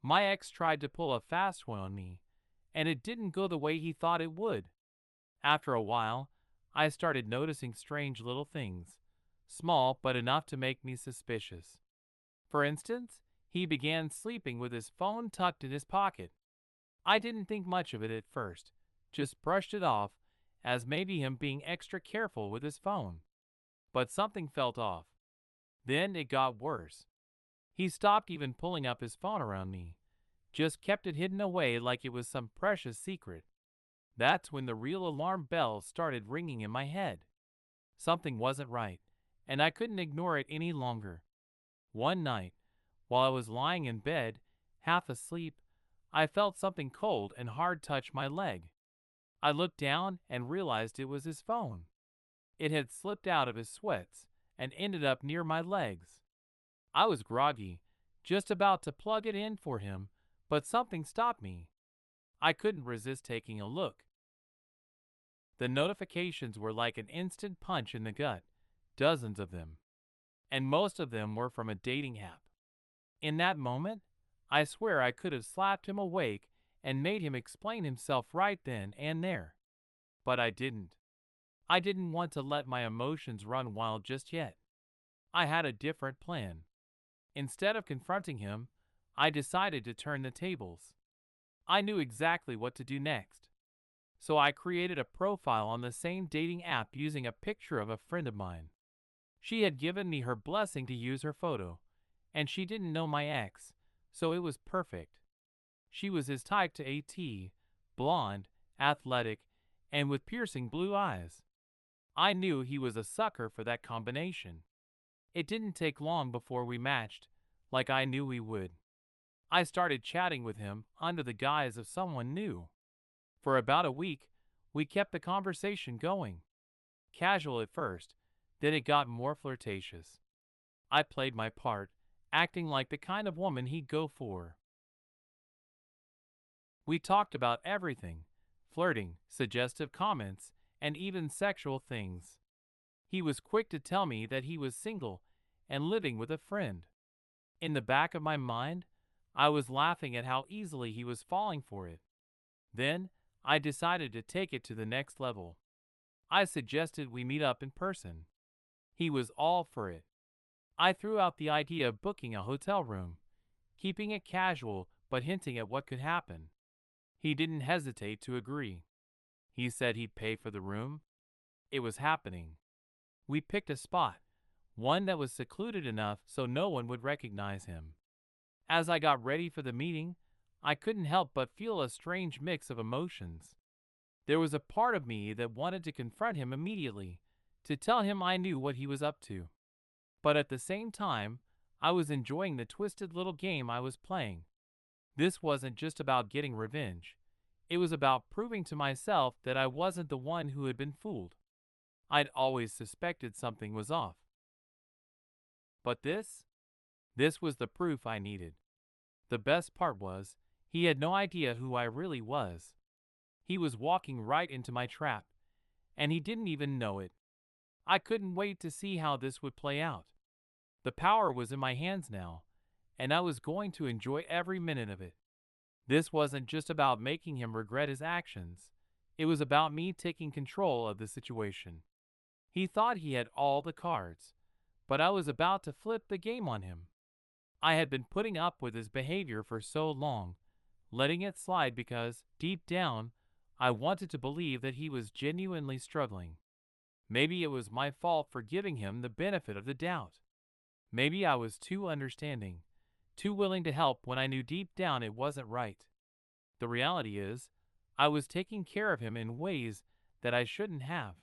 My ex tried to pull a fast one on me, and it didn't go the way he thought it would. After a while, I started noticing strange little things, small but enough to make me suspicious. For instance, he began sleeping with his phone tucked in his pocket. I didn't think much of it at first, just brushed it off as maybe him being extra careful with his phone. But something felt off. Then it got worse. He stopped even pulling up his phone around me, just kept it hidden away like it was some precious secret. That's when the real alarm bells started ringing in my head. Something wasn't right, and I couldn't ignore it any longer. One night, while I was lying in bed, half asleep, I felt something cold and hard touch my leg. I looked down and realized it was his phone. It had slipped out of his sweats and ended up near my legs. I was groggy, just about to plug it in for him, but something stopped me. I couldn't resist taking a look. The notifications were like an instant punch in the gut, dozens of them, and most of them were from a dating app. In that moment, I swear I could have slapped him awake and made him explain himself right then and there. But I didn't. I didn't want to let my emotions run wild just yet. I had a different plan. Instead of confronting him, I decided to turn the tables. I knew exactly what to do next. So I created a profile on the same dating app using a picture of a friend of mine. She had given me her blessing to use her photo, and she didn't know my ex, so it was perfect. She was his type to a T, blonde, athletic, and with piercing blue eyes. I knew he was a sucker for that combination. It didn't take long before we matched, like I knew we would. I started chatting with him under the guise of someone new. For about a week, we kept the conversation going. Casual at first, then it got more flirtatious. I played my part, acting like the kind of woman he'd go for. We talked about everything, flirting, suggestive comments, and even sexual things. He was quick to tell me that he was single and living with a friend. In the back of my mind, I was laughing at how easily he was falling for it. Then, I decided to take it to the next level. I suggested we meet up in person. He was all for it. I threw out the idea of booking a hotel room, keeping it casual but hinting at what could happen. He didn't hesitate to agree. He said he'd pay for the room. It was happening. We picked a spot, one that was secluded enough so no one would recognize him. As I got ready for the meeting, I couldn't help but feel a strange mix of emotions. There was a part of me that wanted to confront him immediately, to tell him I knew what he was up to. But at the same time, I was enjoying the twisted little game I was playing. This wasn't just about getting revenge. It was about proving to myself that I wasn't the one who had been fooled. I'd always suspected something was off. But this was the proof I needed. The best part was, he had no idea who I really was. He was walking right into my trap, and he didn't even know it. I couldn't wait to see how this would play out. The power was in my hands now, and I was going to enjoy every minute of it. This wasn't just about making him regret his actions. It was about me taking control of the situation. He thought he had all the cards, but I was about to flip the game on him. I had been putting up with his behavior for so long, letting it slide because, deep down, I wanted to believe that he was genuinely struggling. Maybe it was my fault for giving him the benefit of the doubt. Maybe I was too understanding, too willing to help when I knew deep down it wasn't right. The reality is, I was taking care of him in ways that I shouldn't have.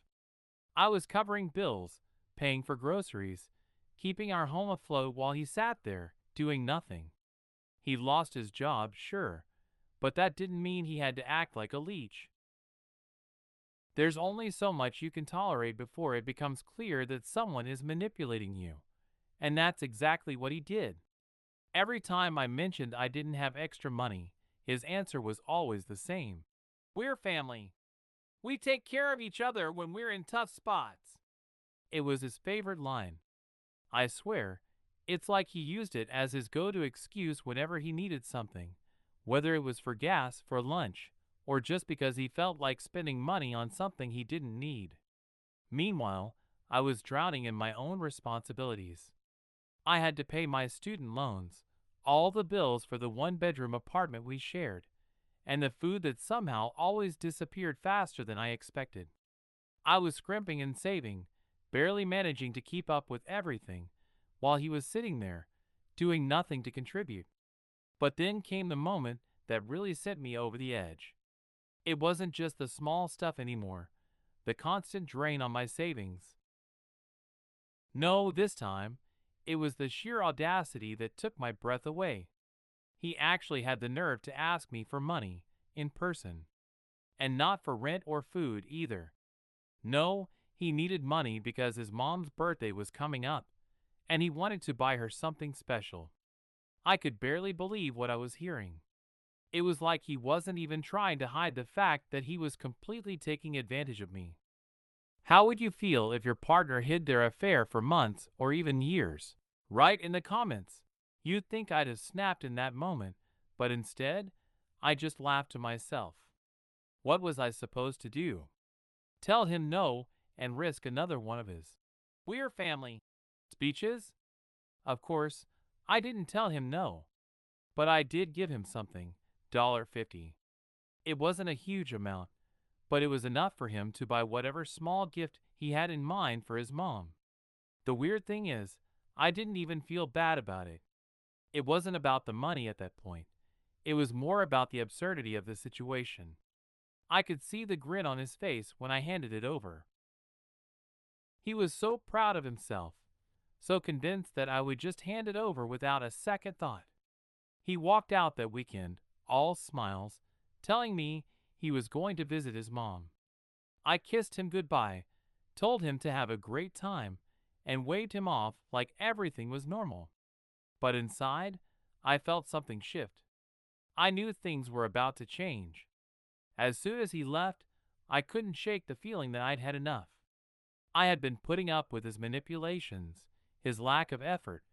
I was covering bills, paying for groceries, keeping our home afloat while he sat there, doing nothing. He lost his job, sure, but that didn't mean he had to act like a leech. There's only so much you can tolerate before it becomes clear that someone is manipulating you. And that's exactly what he did. Every time I mentioned I didn't have extra money, his answer was always the same. We're family. We take care of each other when we're in tough spots. It was his favorite line. I swear, It's like he used it as his go-to excuse whenever he needed something, whether it was for gas, for lunch, or just because he felt like spending money on something he didn't need. Meanwhile, I was drowning in my own responsibilities. I had to pay my student loans, all the bills for the one-bedroom apartment we shared, and the food that somehow always disappeared faster than I expected. I was scrimping and saving, barely managing to keep up with everything, while he was sitting there, doing nothing to contribute. But then came the moment that really sent me over the edge. It wasn't just the small stuff anymore, the constant drain on my savings. No, this time, it was the sheer audacity that took my breath away. He actually had the nerve to ask me for money, in person. And not for rent or food either. No, he needed money because his mom's birthday was coming up, and he wanted to buy her something special. I could barely believe what I was hearing. It was like he wasn't even trying to hide the fact that he was completely taking advantage of me. How would you feel if your partner hid their affair for months or even years? Write in the comments. You'd think I'd have snapped in that moment, but instead, I just laughed to myself. What was I supposed to do? Tell him no and risk another one of his "We're family" speeches? Of course, I didn't tell him no, but I did give him something, $50. It wasn't a huge amount, but it was enough for him to buy whatever small gift he had in mind for his mom. The weird thing is, I didn't even feel bad about it. It wasn't about the money at that point. It was more about the absurdity of the situation. I could see the grin on his face when I handed it over. He was so proud of himself, so convinced that I would just hand it over without a second thought. He walked out that weekend, all smiles, telling me he was going to visit his mom. I kissed him goodbye, told him to have a great time, and waved him off like everything was normal. But inside, I felt something shift. I knew things were about to change. As soon as he left, I couldn't shake the feeling that I'd had enough. I had been putting up with his manipulations, his lack of effort,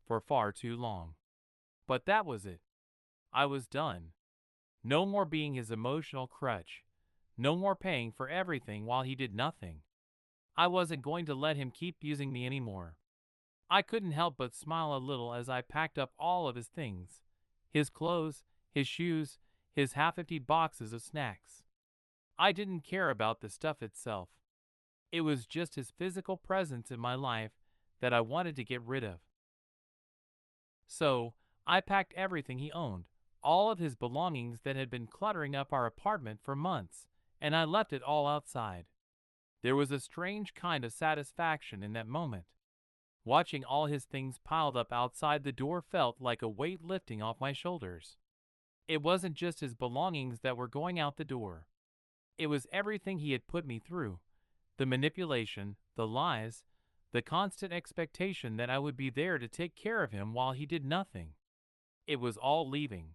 for far too long. But that was it. I was done. No more being his emotional crutch. No more paying for everything while he did nothing. I wasn't going to let him keep using me anymore. I couldn't help but smile a little as I packed up all of his things. His clothes, his shoes, his half-emptied boxes of snacks. I didn't care about the stuff itself. It was just his physical presence in my life that I wanted to get rid of. So, I packed everything he owned, all of his belongings that had been cluttering up our apartment for months, and I left it all outside. There was a strange kind of satisfaction in that moment. Watching all his things piled up outside the door felt like a weight lifting off my shoulders. It wasn't just his belongings that were going out the door. It was everything he had put me through. The manipulation, the lies, the constant expectation that I would be there to take care of him while he did nothing. It was all leaving.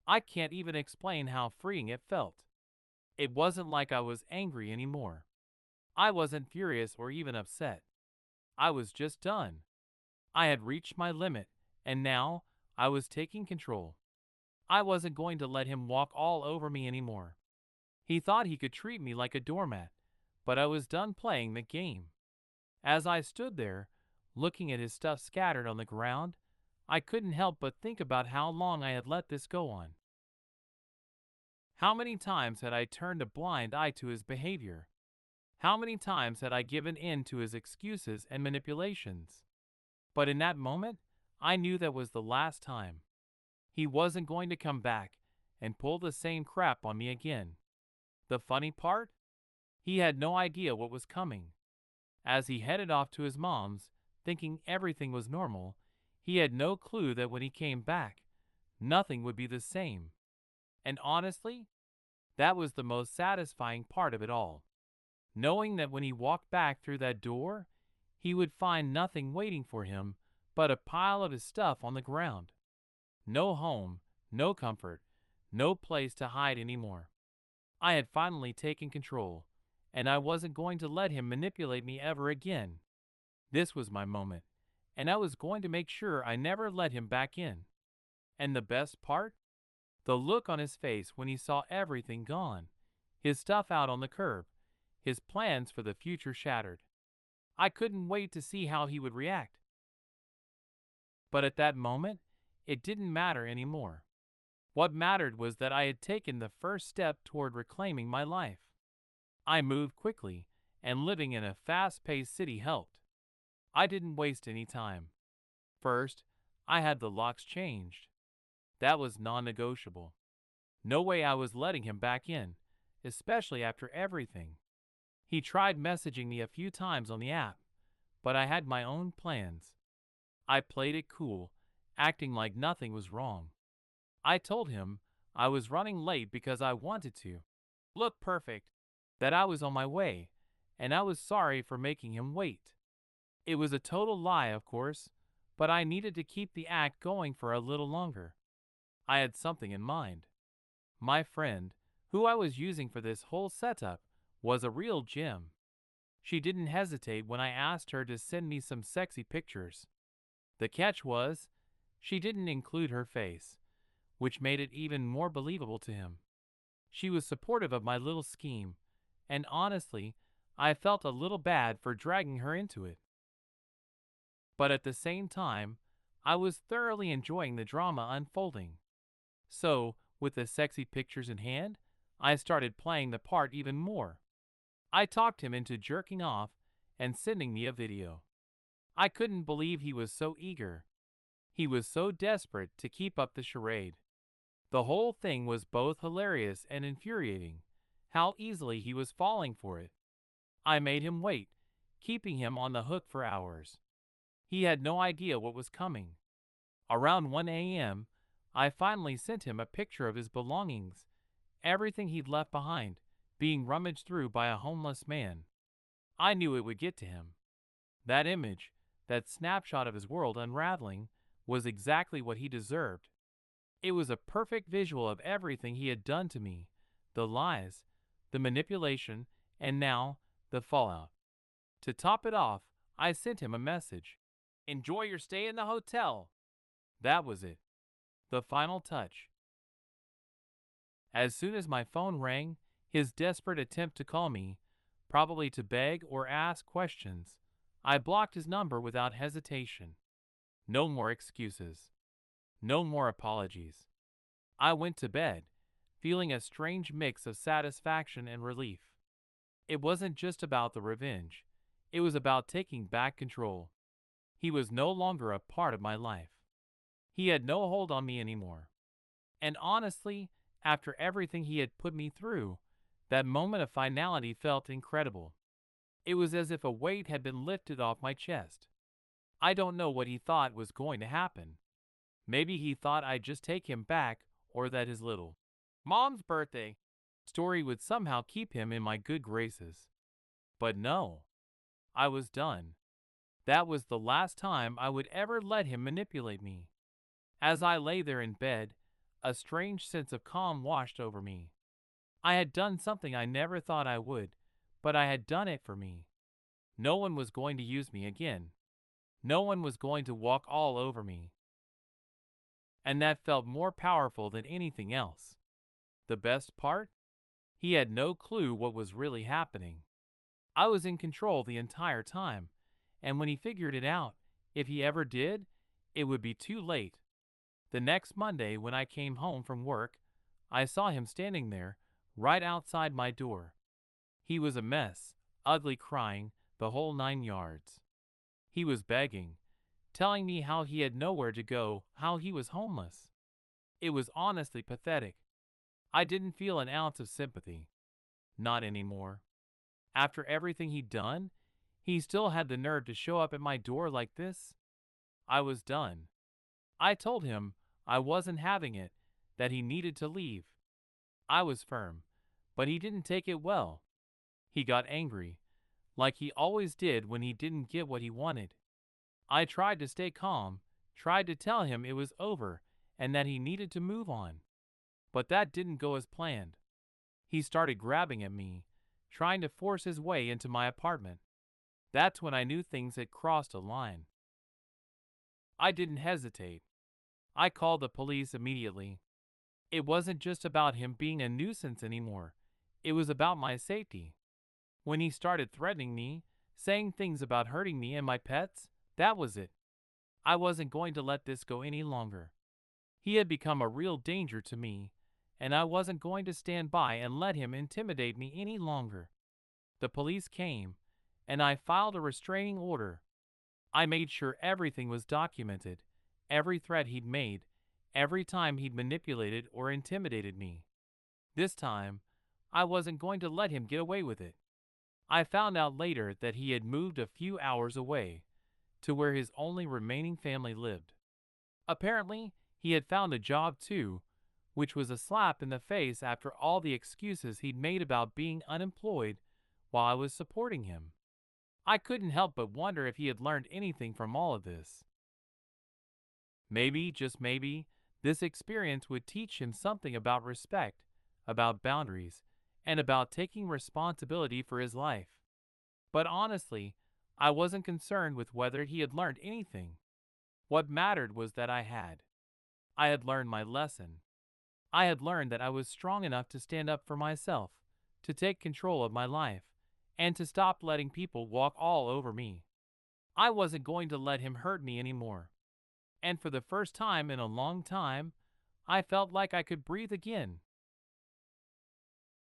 I can't even explain how freeing it felt. It wasn't like I was angry anymore. I wasn't furious or even upset. I was just done. I had reached my limit, and now I was taking control. I wasn't going to let him walk all over me anymore. He thought he could treat me like a doormat, but I was done playing the game. As I stood there, looking at his stuff scattered on the ground, I couldn't help but think about how long I had let this go on. How many times had I turned a blind eye to his behavior? How many times had I given in to his excuses and manipulations? But in that moment, I knew that was the last time. He wasn't going to come back and pull the same crap on me again. The funny part? He had no idea what was coming. As he headed off to his mom's, thinking everything was normal, he had no clue that when he came back, nothing would be the same. And honestly, that was the most satisfying part of it all. Knowing that when he walked back through that door, he would find nothing waiting for him but a pile of his stuff on the ground. No home, no comfort, no place to hide anymore. I had finally taken control, and I wasn't going to let him manipulate me ever again. This was my moment, and I was going to make sure I never let him back in. And the best part? The look on his face when he saw everything gone. His stuff out on the curb. His plans for the future shattered. I couldn't wait to see how he would react. But at that moment, it didn't matter anymore. What mattered was that I had taken the first step toward reclaiming my life. I moved quickly, and living in a fast-paced city helped. I didn't waste any time. First, I had the locks changed. That was non-negotiable. No way I was letting him back in, especially after everything. He tried messaging me a few times on the app, but I had my own plans. I played it cool, acting like nothing was wrong. I told him I was running late because I wanted to look perfect, that I was on my way, and I was sorry for making him wait. It was a total lie, of course, but I needed to keep the act going for a little longer. I had something in mind. My friend, who I was using for this whole setup, was a real gem. She didn't hesitate when I asked her to send me some sexy pictures. The catch was, she didn't include her face, which made it even more believable to him. She was supportive of my little scheme, and honestly, I felt a little bad for dragging her into it. But at the same time, I was thoroughly enjoying the drama unfolding. So, with the sexy pictures in hand, I started playing the part even more. I talked him into jerking off and sending me a video. I couldn't believe he was so eager. He was so desperate to keep up the charade. The whole thing was both hilarious and infuriating, how easily he was falling for it. I made him wait, keeping him on the hook for hours. He had no idea what was coming. Around 1 a.m., I finally sent him a picture of his belongings, everything he'd left behind, being rummaged through by a homeless man. I knew it would get to him. That image, that snapshot of his world unraveling, was exactly what he deserved. It was a perfect visual of everything he had done to me, the lies, the manipulation, and now, the fallout. To top it off, I sent him a message. Enjoy your stay in the hotel. That was it. The final touch. As soon as my phone rang, his desperate attempt to call me, probably to beg or ask questions, I blocked his number without hesitation. No more excuses. No more apologies. I went to bed, feeling a strange mix of satisfaction and relief. It wasn't just about the revenge. It was about taking back control. He was no longer a part of my life. He had no hold on me anymore. And honestly, after everything he had put me through, that moment of finality felt incredible. It was as if a weight had been lifted off my chest. I don't know what he thought was going to happen. Maybe he thought I'd just take him back, or that his little mom's birthday story would somehow keep him in my good graces. But no, I was done. That was the last time I would ever let him manipulate me. As I lay there in bed, a strange sense of calm washed over me. I had done something I never thought I would, but I had done it for me. No one was going to use me again. No one was going to walk all over me. And that felt more powerful than anything else. The best part? He had no clue what was really happening. I was in control the entire time, and when he figured it out, if he ever did, it would be too late. The next Monday, when I came home from work, I saw him standing there, right outside my door. He was a mess, ugly, crying, the whole 9 yards. He was begging, telling me how he had nowhere to go, how he was homeless. It was honestly pathetic. I didn't feel an ounce of sympathy. Not anymore. After everything he'd done, he still had the nerve to show up at my door like this? I was done. I told him I wasn't having it, that he needed to leave. I was firm, but he didn't take it well. He got angry, like he always did when he didn't get what he wanted. I tried to stay calm, tried to tell him it was over and that he needed to move on. But that didn't go as planned. He started grabbing at me, trying to force his way into my apartment. That's when I knew things had crossed a line. I didn't hesitate. I called the police immediately. It wasn't just about him being a nuisance anymore. It was about my safety. When he started threatening me, saying things about hurting me and my pets, that was it. I wasn't going to let this go any longer. He had become a real danger to me, and I wasn't going to stand by and let him intimidate me any longer. The police came, and I filed a restraining order. I made sure everything was documented, every threat he'd made, every time he'd manipulated or intimidated me. This time, I wasn't going to let him get away with it. I found out later that he had moved a few hours away, to where his only remaining family lived. Apparently, he had found a job too, which was a slap in the face after all the excuses he'd made about being unemployed while I was supporting him. I couldn't help but wonder if he had learned anything from all of this. Maybe, just maybe, this experience would teach him something about respect, about boundaries, and about taking responsibility for his life. But honestly, I wasn't concerned with whether he had learned anything. What mattered was that I had. I had learned my lesson. I had learned that I was strong enough to stand up for myself, to take control of my life, and to stop letting people walk all over me. I wasn't going to let him hurt me anymore. And for the first time in a long time, I felt like I could breathe again.